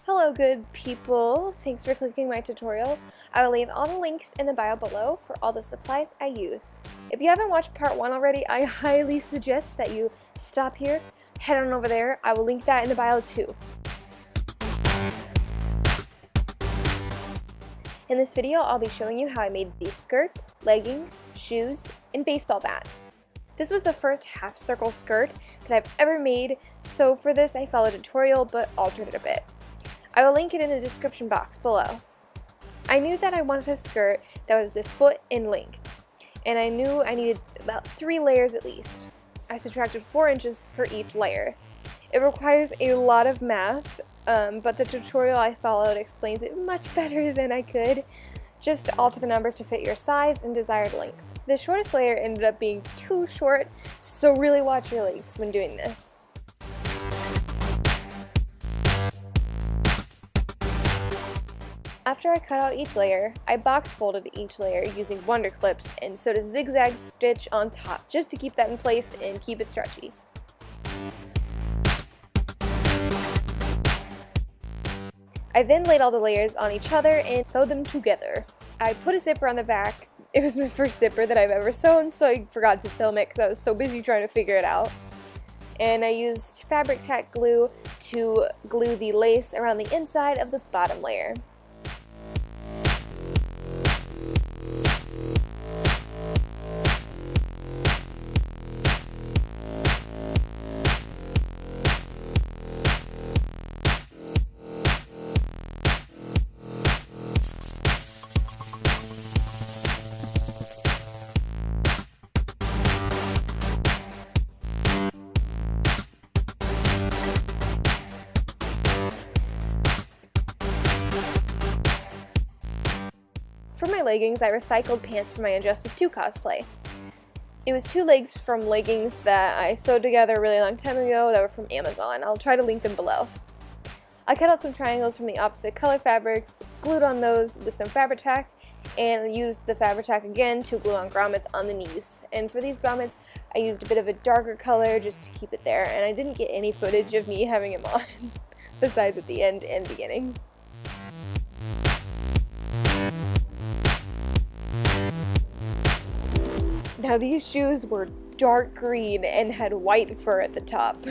Hello good people, thanks for clicking my tutorial. I will leave all the links in the bio below for all the supplies I used. If you haven't watched part 1 already, I highly suggest that you stop here, head on over there. I will link that in the bio too. In this video, I'll be showing you how I made the skirt, leggings, shoes, and baseball bat. This was the first half circle skirt that I've ever made, so for this I followed a tutorial but altered it a bit. I will link it in the description box below. I knew that I wanted a skirt that was a foot in length, and I knew I needed about 3 layers at least. I subtracted 4 inches per each layer. It requires a lot of math, but the tutorial I followed explains it much better than I could. Just alter the numbers to fit your size and desired length. The shortest layer ended up being too short, so really watch your legs when doing this. After I cut out each layer, I box folded each layer using wonder clips and sewed a zigzag stitch on top just to keep that in place and keep it stretchy. I then laid all the layers on each other and sewed them together. I put a zipper on the back. It was my first zipper that I've ever sewn, so I forgot to film it because I was so busy trying to figure it out. And I used fabric tack glue to glue the lace around the inside of the bottom layer. For my leggings, I recycled pants from my Injustice 2 cosplay. It was 2 legs from leggings that I sewed together a really long time ago that were from Amazon. I'll try to link them below. I cut out some triangles from the opposite color fabrics, glued on those with some fabric tack, and used the fabric tack again to glue on grommets on the knees. And for these grommets, I used a bit of a darker color just to keep it there, and I didn't get any footage of me having them on, besides at the end and beginning. Now these shoes were dark green and had white fur at the top.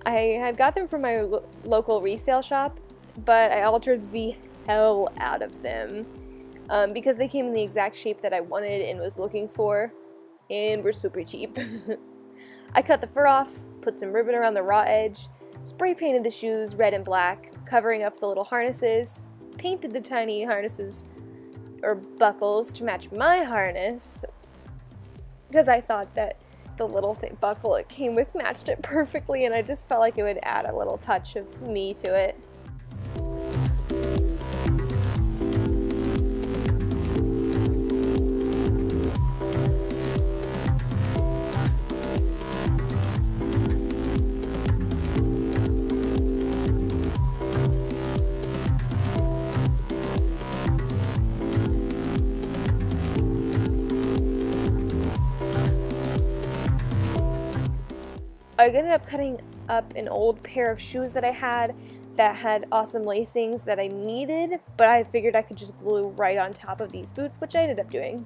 I had got them from my local resale shop, but I altered the hell out of them because they came in the exact shape that I wanted and was looking for, and were super cheap. I cut the fur off, put some ribbon around the raw edge, spray painted the shoes red and black, covering up the little harnesses, painted the tiny harnesses or buckles to match my harness, because I thought that the little buckle it came with matched it perfectly, and I just felt like it would add a little touch of me to it. I ended up cutting up an old pair of shoes that I had that had awesome lacings that I needed, but I figured I could just glue right on top of these boots, which I ended up doing.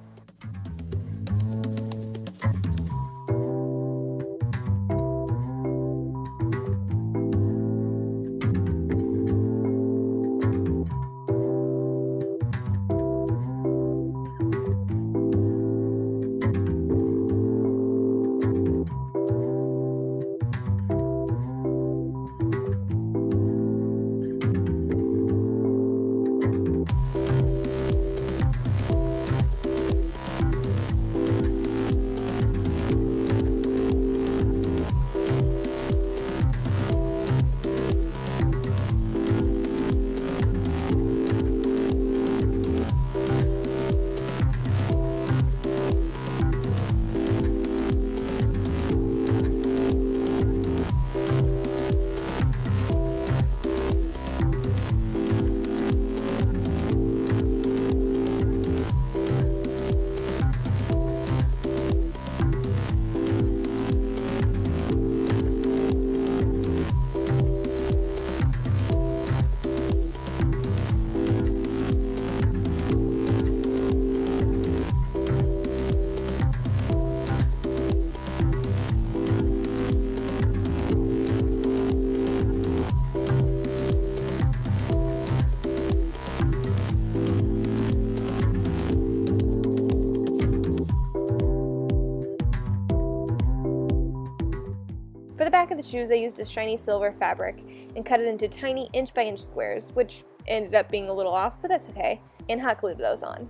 the shoes, I used a shiny silver fabric and cut it into tiny inch-by-inch squares, which ended up being a little off, but that's okay, and hot glued those on.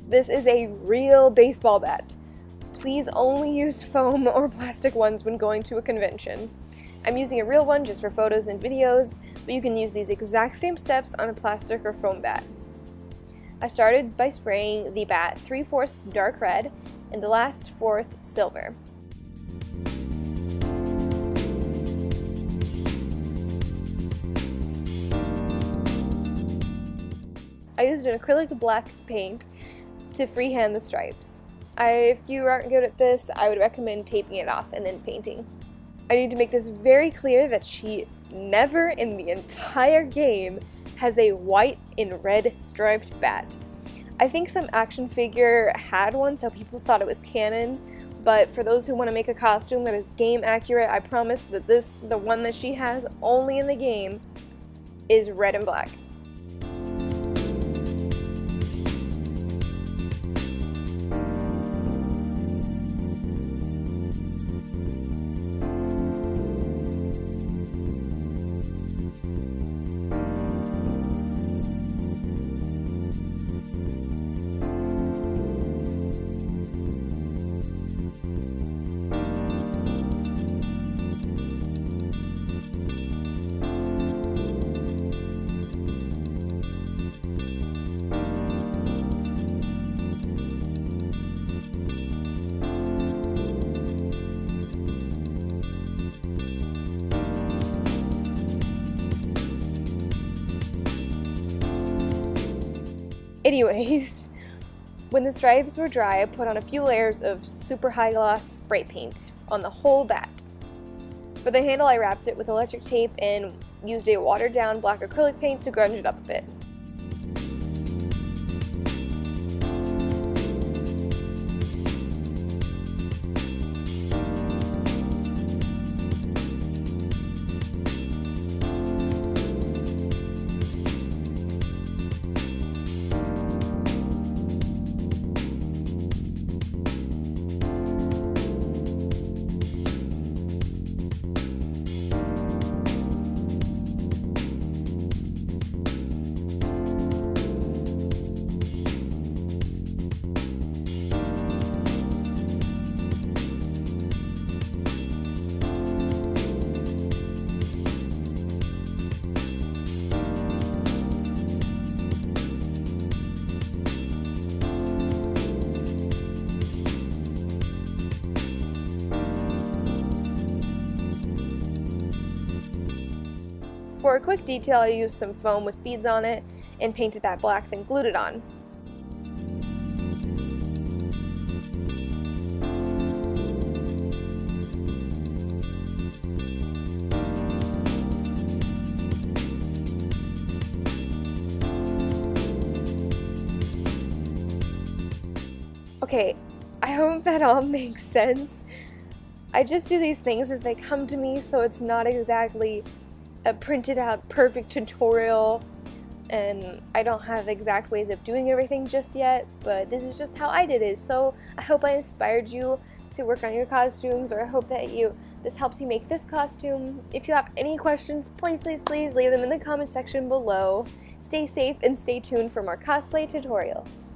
This is a real baseball bat. Please only use foam or plastic ones when going to a convention. I'm using a real one just for photos and videos, but you can use these exact same steps on a plastic or foam bat. I started by spraying the bat 3/4 dark red and the last fourth silver. I used an acrylic black paint to freehand the stripes. If you aren't good at this, I would recommend taping it off and then painting. I need to make this very clear that she never in the entire game has a white and red striped bat. I think some action figure had one, so people thought it was canon, but for those who want to make a costume that is game accurate, I promise that the one that she has only in the game, is red and black. Anyways, when the stripes were dry, I put on a few layers of super high gloss spray paint on the whole bat. For the handle, I wrapped it with electric tape and used a watered down black acrylic paint to grunge it up a bit. For a quick detail, I used some foam with beads on it and painted that black, then glued it on. Okay, I hope that all makes sense. I just do these things as they come to me, so it's not exactly a printed out perfect tutorial, and I don't have exact ways of doing everything just yet, but this is just how I did it. So I hope I inspired you to work on your costumes, or I hope that this helps you make this costume. If you have any questions, please leave them in the comment section below. Stay safe and stay tuned for more cosplay tutorials.